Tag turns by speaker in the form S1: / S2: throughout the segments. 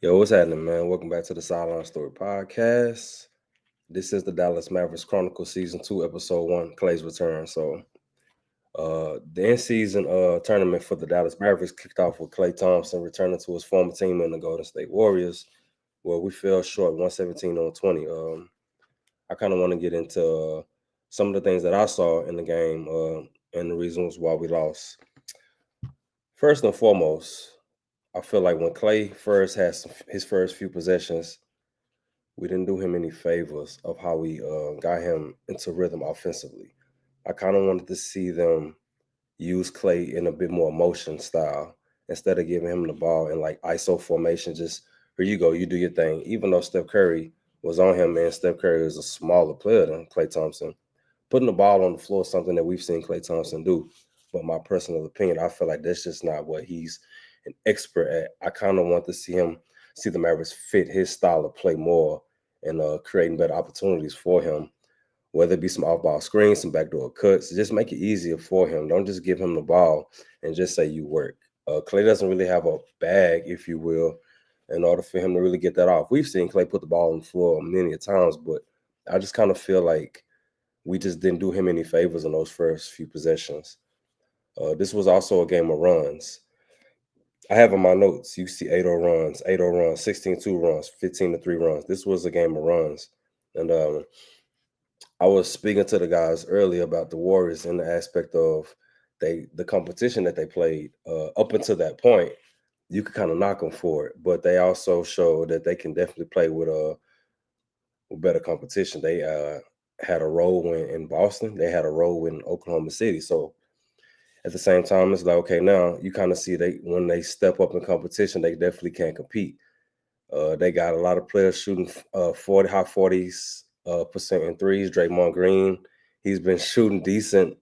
S1: Yo, what's happening, man? Welcome back to the Sideline Story Podcast. This is the Dallas Mavericks Chronicles Season 2, Episode 1, Klay's Return. The in-season tournament for the Dallas Mavericks kicked off with Klay Thompson returning to his former team in the Golden State Warriors, where we fell short 117-20. I kind of want to get into some of the things that I saw in the game and the reasons why we lost. First and foremost, I feel like when Klay first had his first few possessions, we didn't do him any favors of how we got him into rhythm offensively. I kind of wanted to see them use Klay in a bit more motion style instead of giving him the ball in like ISO formation. Just here you go, you do your thing. Even though Steph Curry was on him, man, Steph Curry is a smaller player than Klay Thompson. Putting the ball on the floor is something that we've seen Klay Thompson do. But my personal opinion, I feel like that's just not what he's an expert at. I kind of want to see the Mavericks fit his style of play more and creating better opportunities for him, whether it be some off-ball screens, some backdoor cuts. Just make it easier for him. Don't just give him the ball and just say you work. Klay doesn't really have a bag, if you will, in order for him to really get that off. We've seen Klay put the ball on the floor many a times, but I just kind of feel like we just didn't do him any favors in those first few possessions. This was also a game of runs. I have in my notes, you see 8-0 runs, 16-2 runs, 15-3 runs. This was a game of runs. And I was speaking to the guys earlier about the Warriors in the aspect of the competition that they played up until that point. You could kind of knock them for it, but they also showed that they can definitely play with better competition. They had a role win in Boston. They had a role in Oklahoma City. So at the same time, it's like, okay, now you kind of see when they step up in competition, they definitely can compete. They got a lot of players shooting 40 high 40s percent in threes. Draymond Green, he's been shooting decent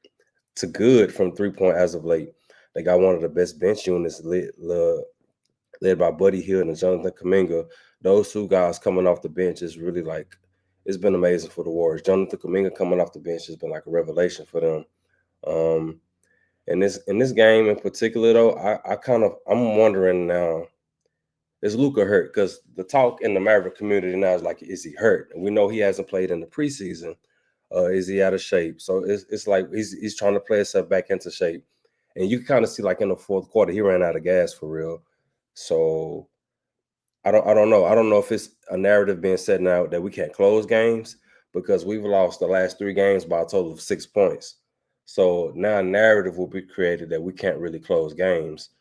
S1: to good from 3-point as of late. They got one of the best bench units led by Buddy Hield and Jonathan Kuminga. Those two guys coming off the bench is really like it's been amazing for the Warriors. Jonathan Kuminga coming off the bench has been like a revelation for them. Um, in this game in particular, though, I'm wondering now, is Luka hurt? Because the talk in the Maverick community now is like, is he hurt? And we know he hasn't played in the preseason. Is he out of shape? So it's like he's trying to play himself back into shape. And you kind of see like in the fourth quarter, he ran out of gas for real. So I don't know. I don't know if it's a narrative being set now that we can't close games because we've lost the last 3 games by a total of 6 points. So now a narrative will be created that we can't really close games.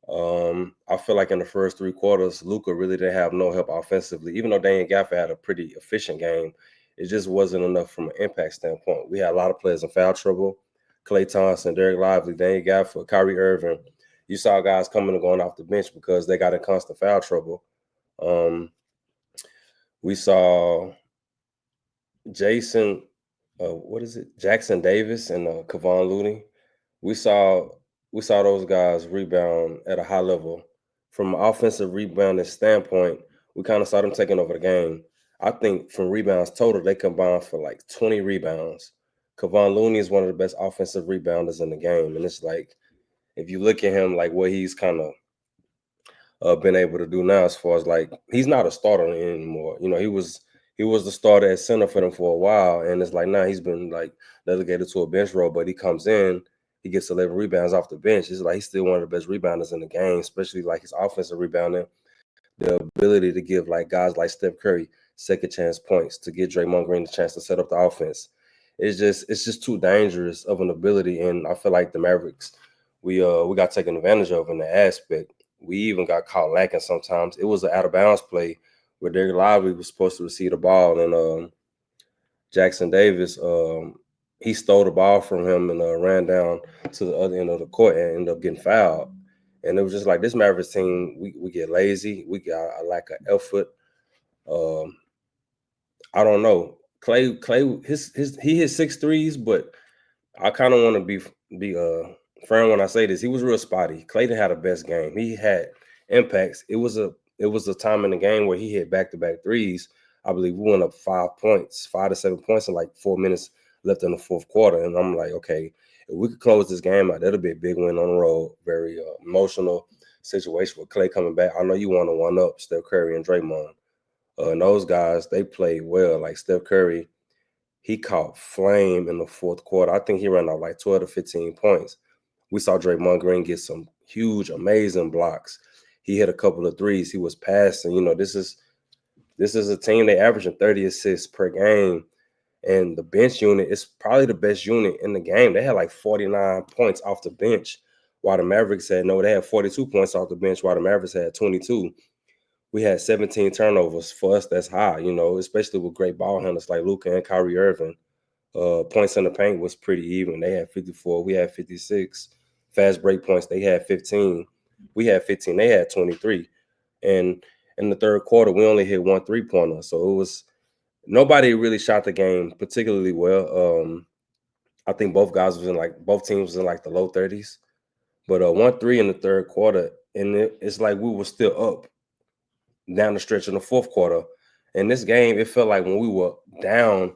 S1: I feel like in the first 3 quarters, Luka really didn't have no help offensively. Even though Daniel Gafford had a pretty efficient game, it just wasn't enough from an impact standpoint. We had a lot of players in foul trouble. Klay Thompson, Derek Lively, Daniel Gafford, Kyrie Irving. You saw guys coming and going off the bench because they got in constant foul trouble. We saw Jason, Jackson Davis and Kevon Looney. We saw we saw those guys rebound at a high level. From an offensive rebounding standpoint, we kind of saw them taking over the game. I think from rebounds total, they combined for like 20 rebounds. Kevon Looney is one of the best offensive rebounders in the game, and it's like if you look at him, like what he's kind of been able to do now as far as like he's not a starter anymore. You know, he was the starter at center for them for a while, and it's like now he's been like delegated to a bench role, but he comes in, he gets 11 rebounds off the bench. It's like he's still one of the best rebounders in the game, especially like his offensive rebounding, the ability to give like guys like Steph Curry second chance points, to get Draymond Green the chance to set up the offense. It's just too dangerous of an ability, and I feel like the Mavericks we got taken advantage of in that aspect. We even got caught lacking sometimes. It was an out of bounds play where Derek Lively was supposed to receive the ball, and Jackson Davis he stole the ball from him and ran down to the other end of the court and ended up getting fouled. And it was just like this Mavericks team, we get lazy, we got a lack of effort. Um, I don't know. Klay, he hit 6 threes, but I kind of want to be firm when I say this. He was real spotty. Clayton had a best game. He had impacts. It was a time in the game where he hit back-to-back threes. I believe we went up 5 points, 5 to 7 points in like 4 minutes left in the fourth quarter. And I'm like, okay, if we could close this game out, that'll be a big win on the road. Very emotional. situation with Klay coming back. I know you want to one up Steph Curry and Draymond. And those guys, they played well. Like Steph Curry, he caught flame in the fourth quarter. I think he ran out like 12 to 15 points. We saw Draymond Green get some huge, amazing blocks. He hit a couple of threes. He was passing. This is a team they averaging 30 assists per game. And the bench unit is probably the best unit in the game. They had like 49 points off the bench, while the Mavericks had they had 42 points off the bench, while the Mavericks had 22. We had 17 turnovers. For us, that's high, especially with great ball handlers like Luka and Kyrie Irving. Points in the paint was pretty even. They had 54. We had 56. Fast break points, they had 15. We had 15. They had 23. And in the third quarter, we only hit 1 3-pointer. So it was nobody really shot the game particularly well. I think both teams was in like the low 30s. But 1-3 in the third quarter, and it's like we were still up down the stretch in the fourth quarter. In this game, it felt like when we were down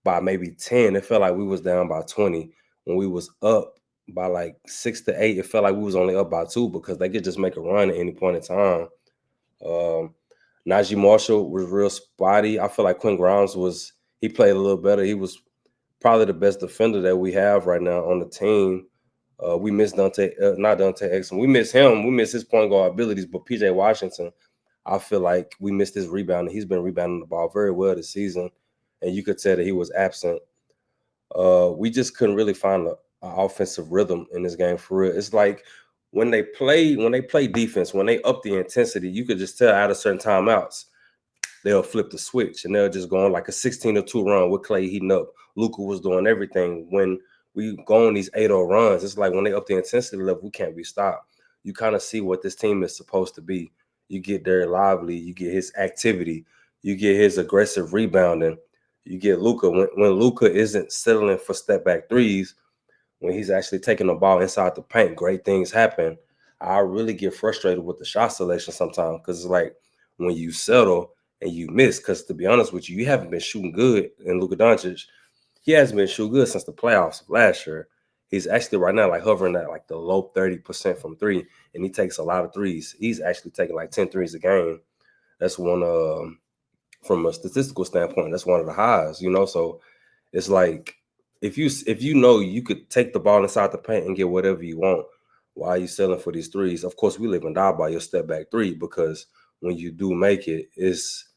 S1: by maybe 10, it felt like we was down by 20. When we was up by like 6 to 8, it felt like we was only up by 2 because they could just make a run at any point in time. Najee Marshall was real spotty. I feel like Quinn Grimes he played a little better. He was probably the best defender that we have right now on the team. We miss not Dante Exum. We miss him. We miss his point guard abilities. But PJ Washington, I feel like we missed his rebounding. He's been rebounding the ball very well this season, and you could tell that he was absent. We just couldn't really find an offensive rhythm in this game for real. It's like when they play defense, when they up the intensity, you could just tell out of certain timeouts, they'll flip the switch and they'll just go on like a 16-2 run with Klay heating up. Luka was doing everything. When we go on these 8-0 runs, it's like when they up the intensity level, we can't be stopped. You kind of see what this team is supposed to be. You get Derek Lively, you get his activity, you get his aggressive rebounding, you get Luka. When Luka isn't settling for step back threes, when he's actually taking the ball inside the paint, great things happen. I really get frustrated with the shot selection sometimes because it's like when you settle and you miss, because to be honest with you, you haven't been shooting good. And Luka Doncic, he hasn't been shooting good since the playoffs of last year. He's actually right now like hovering at like the low 30% from three, and he takes a lot of threes. He's actually taking like 10 threes a game. That's one from a statistical standpoint, that's one of the highs, So it's like if you know you could take the ball inside the paint and get whatever you want, why are you selling for these threes? Of course, we live and die by your step back three, because when you do make it, it's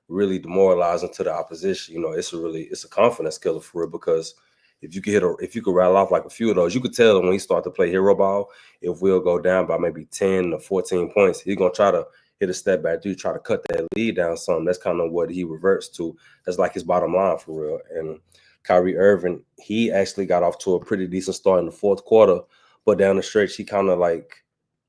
S1: really demoralizing to the opposition. It's a confidence killer for it, because if you could rattle off like a few of those, you could tell when he start to play hero ball, if we'll go down by maybe 10 or 14 points, he's gonna try to hit a step back three, try to cut that lead down some. That's kind of what he reverts to. That's like his bottom line for real. And Kyrie Irving, he actually got off to a pretty decent start in the fourth quarter, but down the stretch, he kind of like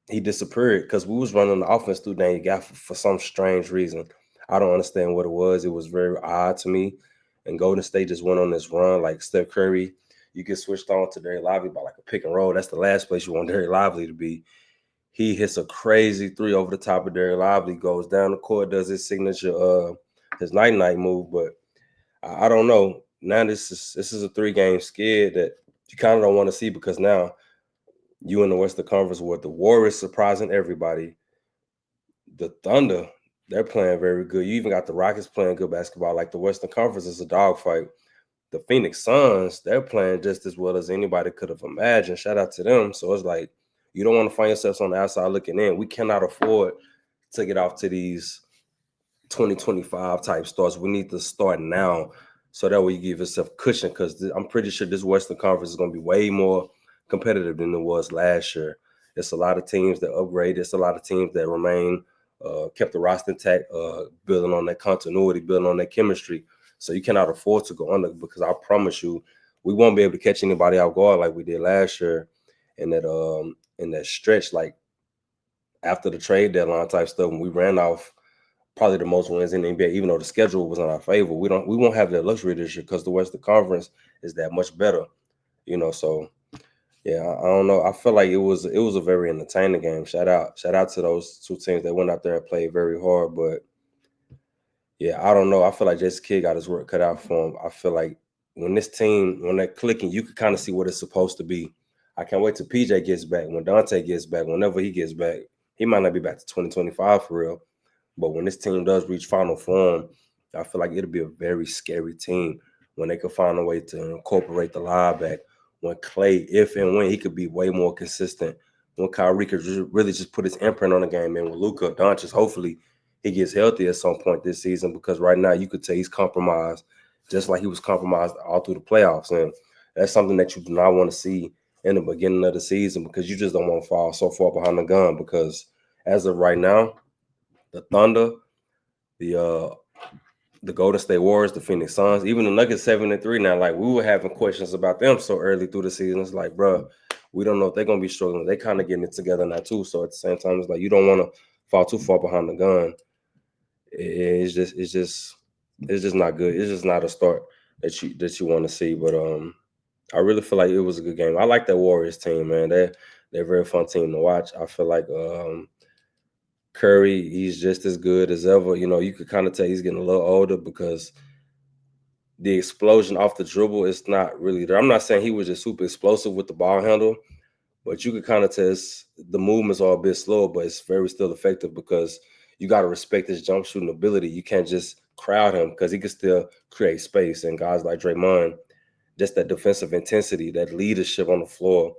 S1: he disappeared because we was running the offense through Daniel Gafford for some strange reason. I don't understand what it was. It was very odd to me. And Golden State just went on this run. Like Steph Curry, you get switched on to Derek Lively by like a pick and roll. That's the last place you want Derek Lively to be. He hits a crazy three over the top of Derek Lively, goes down the court, does his signature, his night-night move. But I don't know. Now this is a 3-game skid that you kind of don't want to see, because now you in the Western Conference with the Warriors surprising everybody. The Thunder, they're playing very good. You even got the Rockets playing good basketball. Like the Western Conference is a dogfight. The Phoenix Suns, they're playing just as well as anybody could have imagined. Shout out to them. So it's like you don't want to find yourselves on the outside looking in. We cannot afford to get off to these 2025 type starts. We need to start now, so that way you give yourself cushion, because I'm pretty sure this Western Conference is going to be way more competitive than it was last year. It's a lot of teams that upgrade. It's a lot of teams that remain, kept the roster intact, building on that continuity, building on that chemistry. So you cannot afford to go under, because I promise you, we won't be able to catch anybody off guard like we did last year in that stretch, like after the trade deadline type stuff, when we ran off probably the most wins in the NBA, even though the schedule was in our favor. We won't have that luxury this year, because the Western Conference is that much better, So yeah, I don't know. I feel like it was a very entertaining game. Shout out to those two teams that went out there and played very hard. But yeah, I don't know. I feel like Jason Kidd got his work cut out for him. I feel like when they're clicking, you can kind of see what it's supposed to be. I can't wait till PJ gets back, when Dante gets back, whenever he gets back. he might not be back to 2025 for real. But when this team does reach final form, I feel like it'll be a very scary team when they can find a way to incorporate the line back. When Klay, if and when he could be way more consistent, when Kyrie could really just put his imprint on the game, and with Luka Doncic, hopefully he gets healthy at some point this season, because right now you could tell he's compromised, just like he was compromised all through the playoffs. And that's something that you do not want to see in the beginning of the season, because you just don't want to fall so far behind the gun. Because as of right now, the Thunder, the Golden State Warriors, the Phoenix Suns, even the Nuggets 7-3 now. Like, we were having questions about them so early through the season. It's like, bro, we don't know if they're gonna be struggling. They kind of getting it together now too. So at the same time, it's like you don't want to fall too far behind the gun. It's just not good. It's just not a start that you want to see. But I really feel like it was a good game. I like that Warriors team, man. They're a very fun team to watch. I feel like Curry, he's just as good as ever. You know, you could kind of tell he's getting a little older, because the explosion off the dribble is not really there. I'm not saying he was just super explosive with the ball handle, but you could kind of tell the movements are a bit slower, but it's very still effective, because you got to respect his jump shooting ability. You can't just crowd him, because he can still create space. And guys like Draymond, just that defensive intensity, that leadership on the floor,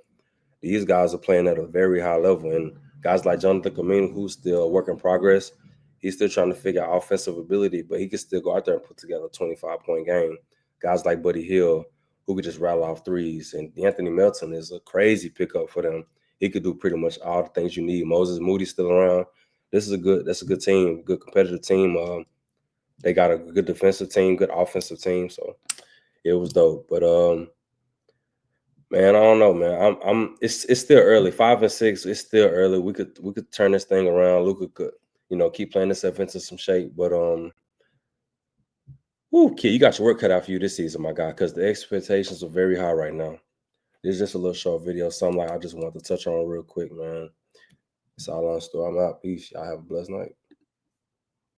S1: these guys are playing at a very high level. And guys like Jonathan Kuminga, who's still a work in progress, he's still trying to figure out offensive ability, but he can still go out there and put together a 25-point game. Guys like Buddy Hield, who could just rattle off threes. And Anthony Melton is a crazy pickup for them. He could do pretty much all the things you need. Moses Moody's still around. That's a good team, good competitive team. They got a good defensive team, good offensive team. So it was dope. But man, I don't know, man. It's still early. 5-6, it's still early. We could turn this thing around. Luka could, keep playing himself into some shape. But kid, you got your work cut out for you this season, my guy, because the expectations are very high right now. This is just a little short video, something like I just wanted to touch on real quick, man. It's all on store. I'm out. Peace. Y'all have a blessed night.